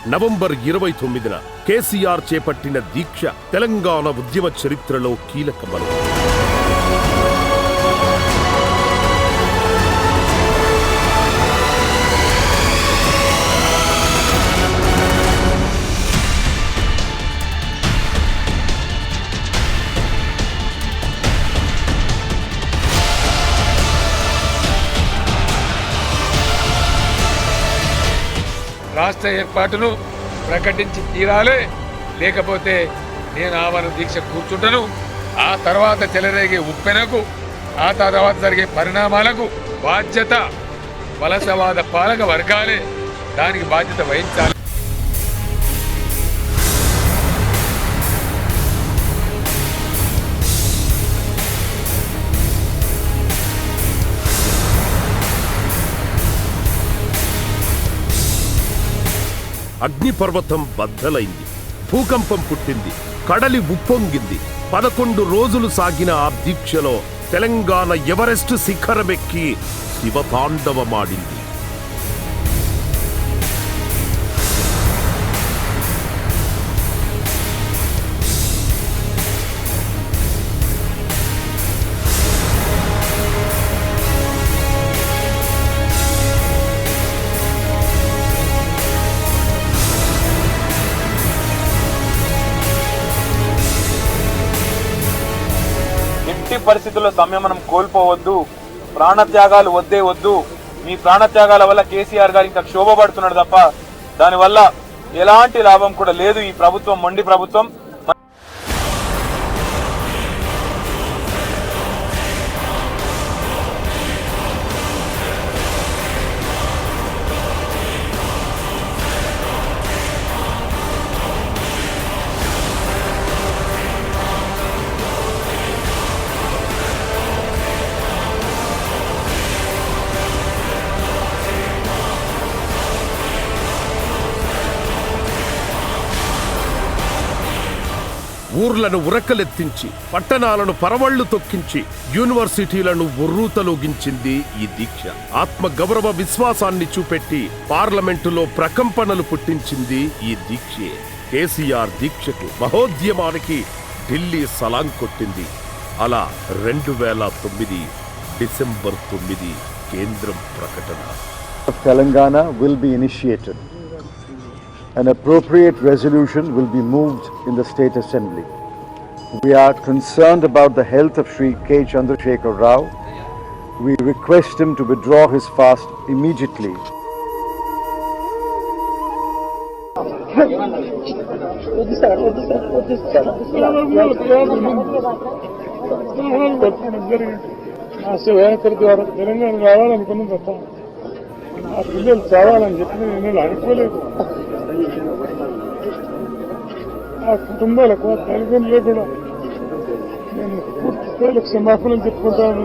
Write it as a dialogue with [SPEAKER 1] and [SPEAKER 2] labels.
[SPEAKER 1] November 29న KCR చేపట్టిన దీక్ష తెలంగాణ ఉద్యమ చరిత్రలో కీలక మలుపు.
[SPEAKER 2] రాష్ట్ర ఏర్పాటును ప్రకటించి తీరాలే, లేకపోతే నేను ఆవరణ దీక్ష కూర్చుంటను. ఆ తర్వాత చెలరేగే ఉప్పెనకు, ఆ తర్వాత జరిగే పరిణామాలకు బాధ్యత వలసవాద పాలక వర్గాలే దానికి బాధ్యత వహించాలి.
[SPEAKER 1] అగ్నిపర్వతం బద్దలైంది, భూకంపం పుట్టింది, కడలి ఉప్పొంగింది. 11 రోజులు సాగిన ఆ దీక్షలో తెలంగాణ ఎవరెస్ట్ శిఖరమెక్కి శివతాండవమాడింది.
[SPEAKER 3] పరిస్థితుల్లో సంయమనం కోల్పోవద్దు, ప్రాణత్యాగాలు వద్దే వద్దు. మీ ప్రాణత్యాగాల వల్ల కేసీఆర్ గారు ఇంకా క్షోభపడుతున్నాడు తప్ప దానివల్ల ఎలాంటి లాభం కూడా లేదు. ఈ ప్రభుత్వం మొండి ప్రభుత్వం.
[SPEAKER 1] ఊర్లను ఉరకలెత్తించి, పట్టణాలను పరవళ్లు తొక్కించి, యూనివర్సిటీలను ఉర్రూతలొగించింది ఈ దీక్ష. ఆత్మ గౌరవ విశ్వాసాన్ని చూపెట్టి పార్లమెంటులో ప్రకంపనలు పుట్టించింది ఈ దీక్షే. కేసీఆర్ దీక్షకు, మహోద్యమానికి ఢిల్లీ సలాం కొట్టింది. అలా 2009 డిసెంబర్ 9 కేంద్రం ప్రకటన.
[SPEAKER 4] Telangana will be initiated. An appropriate resolution will be moved in the State Assembly. We are concerned about the health of Shri K. Chandrasekhar Rao. We request him to withdraw his fast immediately.
[SPEAKER 5] ఆ పిల్లలు చావాలని చెప్పి నేను అనుకోలేదు. ఆ కుటుంబాలకు, ఆ తల్లిదండ్రులు కూడా నేను పూర్తి స్థాయిలో క్షమాపణలు చెప్పుకుంటాను.